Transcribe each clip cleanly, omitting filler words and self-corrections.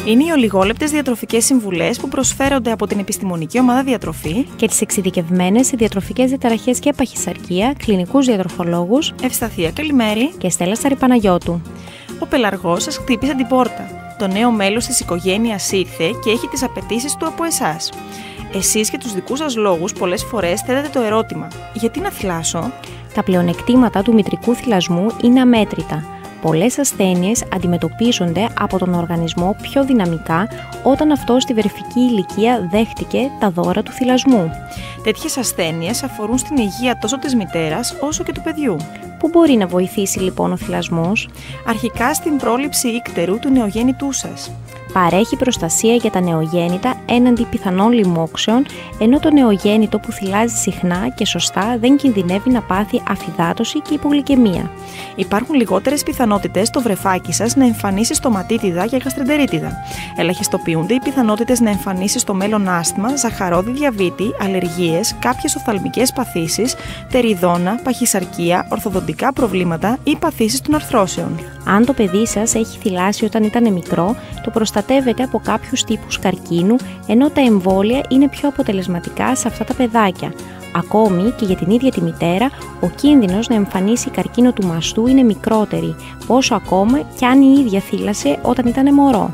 Είναι οι ολιγόλεπτες διατροφικές συμβουλές που προσφέρονται από την Επιστημονική Ομάδα Διατροφή και τις εξειδικευμένες σε διατροφικές διαταραχές και παχυσαρκία κλινικούς διατροφολόγους Ευσταθία Καλημέρη και Στέλλα Σαρυπαναγιώτου. Ο πελαργός σας χτύπησε την πόρτα. Το νέο μέλος της οικογένειας ήρθε και έχει τις απαιτήσεις του από εσάς. Εσείς για τους δικούς σας λόγους πολλές φορές θέτετε το ερώτημα: γιατί να θυλάσω? Τα πλεονεκτήματα του μητρικού θυλασμού είναι αμέτρητα. Πολλές ασθένειες αντιμετωπίζονται από τον οργανισμό πιο δυναμικά όταν αυτός στη βρεφική ηλικία δέχτηκε τα δώρα του θυλασμού. Τέτοιες ασθένειες αφορούν στην υγεία τόσο της μητέρας όσο και του παιδιού. Πού μπορεί να βοηθήσει λοιπόν ο θυλασμός? Αρχικά στην πρόληψη ίκτερου του νεογέννητού σας. Παρέχει προστασία για τα νεογέννητα έναντι πιθανών λοιμόξεων, ενώ το νεογέννητο που θυλάζει συχνά και σωστά δεν κινδυνεύει να πάθει αφυδάτωση και υπογλυκαιμία. Υπάρχουν λιγότερες πιθανότητες το βρεφάκι σας να εμφανίσει στοματίτιδα και γαστρεντερίτιδα. Ελαχιστοποιούνται οι πιθανότητες να εμφανίσει στο μέλλον άσθμα, ζαχαρόδι διαβήτη, αλλεργίες, κάποιες οφθαλμικές παθήσεις, τεριδόνα, παχυσαρκία, ορθοδοντικά προβλήματα ή παθήσεις των αρθρώσεων. Αν το παιδί σας έχει θυλάσει όταν ήταν μικρό, το προστατεύεται από κάποιους τύπους καρκίνου, ενώ τα εμβόλια είναι πιο αποτελεσματικά σε αυτά τα παιδάκια. Ακόμη και για την ίδια τη μητέρα, ο κίνδυνος να εμφανίσει καρκίνο του μαστού είναι μικρότερη, πόσο ακόμα κι αν η ίδια θύλασε όταν ήταν μωρό.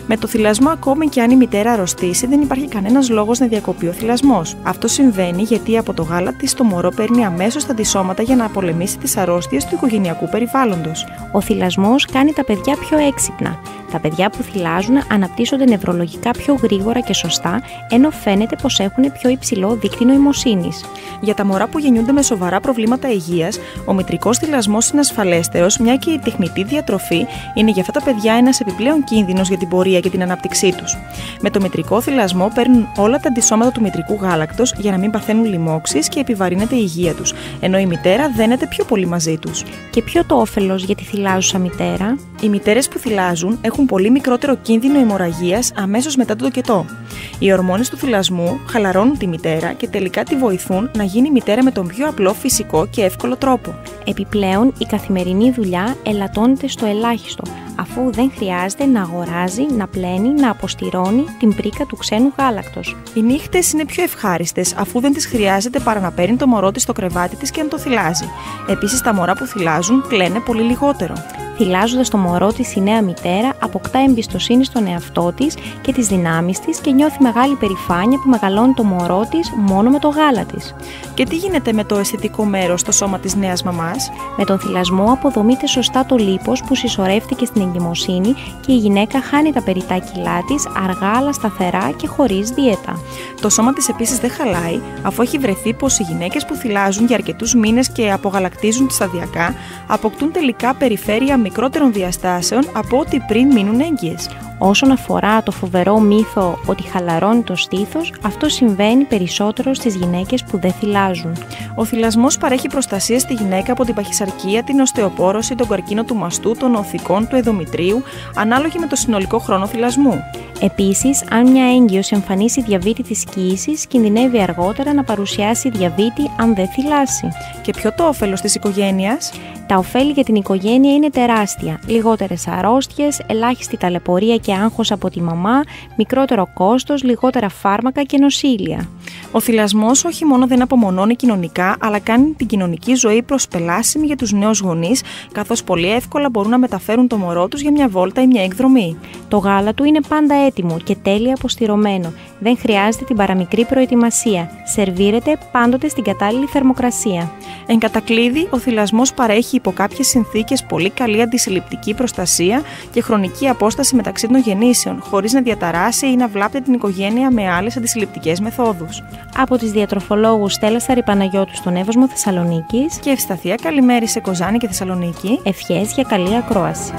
Με το θυλασμό, ακόμη και αν η μητέρα αρρωστήσει, δεν υπάρχει κανένας λόγος να διακοπεί ο θυλασμός. Αυτό συμβαίνει γιατί από το γάλα της το μωρό παίρνει αμέσως τα αντισώματα για να απολεμήσει τις αρρώστιες του οικογενειακού περιβάλλοντος. Ο θυλασμός κάνει τα παιδιά πιο έξυπνα. Τα παιδιά που θυλάζουν αναπτύσσονται νευρολογικά πιο γρήγορα και σωστά, ενώ φαίνεται πως έχουν πιο υψηλό δείκτη νοημοσύνης. Για τα μωρά που γεννιούνται με σοβαρά προβλήματα υγείας, ο μητρικός θυλασμός είναι ασφαλέστερος, μια και η τεχνητή διατροφή είναι για αυτά τα παιδιά ένας επιπλέον κίνδυνος για την πορεία και την ανάπτυξή τους. Με το μητρικό θυλασμό παίρνουν όλα τα αντισώματα του μητρικού γάλακτος για να μην παθαίνουν λοιμώξεις και επιβαρύνεται η υγεία τους, ενώ η μητέρα δένεται πιο πολύ μαζί τους. Και ποιο το όφελος για τη θυλάζουσα μητέρα? Οι μητέρες που θυλάζουν έχουν πολύ μικρότερο κίνδυνο αιμορραγίας αμέσως μετά το τοκετό. Οι ορμόνες του θυλασμού χαλαρώνουν τη μητέρα και τελικά τη βοηθούν να γίνει μητέρα με τον πιο απλό, φυσικό και εύκολο τρόπο. Επιπλέον, η καθημερινή δουλειά ελαττώνεται στο ελάχιστο, αφού δεν χρειάζεται να αγοράζει, να πλένει, να αποστηρώνει την πρίκα του ξένου γάλακτος. Οι νύχτες είναι πιο ευχάριστες, αφού δεν τις χρειάζεται παρά να παίρνει το μωρό της στο κρεβάτι της και να το θυλάζει. Επίσης, τα μωρά που θυλάζουν κλαίνε πολύ λιγότερο. Θυλάζοντας το μωρό της, η νέα μητέρα αποκτά εμπιστοσύνη στον εαυτό της και τις δυνάμεις της και νιώθει μεγάλη περηφάνεια που μεγαλώνει το μωρό της μόνο με το γάλα της. Και τι γίνεται με το αισθητικό μέρος στο σώμα της νέας μαμάς? Με τον θυλασμό αποδομείται σωστά το λίπος που συσσωρεύτηκε στην εγκυμοσύνη και η γυναίκα χάνει τα περιττά κιλά της αργά αλλά σταθερά και χωρίς δίαιτα. Το σώμα της επίσης δεν χαλάει, αφού έχει βρεθεί πως οι γυναίκες που θυλάζουν για αρκετούς μήνες και απογαλακτίζουν σταδιακά αποκτούν τελικά περιφέρεια μικρότερων διαστάσεων από ό,τι πριν μείνουν έγκυες. Όσον αφορά το φοβερό μύθο ότι χαλαρώνει το στήθος, αυτό συμβαίνει περισσότερο στις γυναίκες που δεν θυλάζουν. Ο θυλασμός παρέχει προστασία στη γυναίκα από την παχυσαρκία, την οστεοπόρωση, τον καρκίνο του μαστού, των οθικών, του ενδομητρίου, ανάλογη με το συνολικό χρόνο θυλασμού. Επίσης, αν μια έγκυος εμφανίσει διαβήτη της κύησης, κινδυνεύει αργότερα να παρουσιάσει διαβήτη αν δεν θυλάσει. Και ποιο το όφελος της οικογένειας? Τα ωφέλη για την οικογένεια είναι τεράστια. Λιγότερες αρρώστιες, ελάχιστη ταλαιπωρία και άγχος από τη μαμά, μικρότερο κόστος, λιγότερα φάρμακα και νοσήλια. Ο θυλασμός όχι μόνο δεν απομονώνει κοινωνικά, αλλά κάνει την κοινωνική ζωή προσπελάσιμη για τους νέους γονείς, καθώς πολύ εύκολα μπορούν να μεταφέρουν το μωρό τους για μια βόλτα ή μια εκδρομή. Το γάλα του είναι πάντα έτοιμο και τέλεια αποστηρωμένο. Δεν χρειάζεται την παραμικρή προετοιμασία. Σερβίρεται πάντοτε στην κατάλληλη θερμοκρασία. Εν κατακλείδη, ο θυλασμός παρέχει υπό κάποιες συνθήκες πολύ καλή αντισυλληπτική προστασία και χρονική απόσταση μεταξύ των γεννήσεων, χωρίς να διαταράσει ή να βλάπτει την οικογένεια με άλλες αντισυλληπτικές μεθόδους. Από τις διατροφολόγους Στέλλα Σαρυπαναγιώτου στον Εύωσμο Θεσσαλονίκης και Ευσταθία Καλημέρη σε Κοζάνη και Θεσσαλονίκη, ευχές για καλή ακρόαση.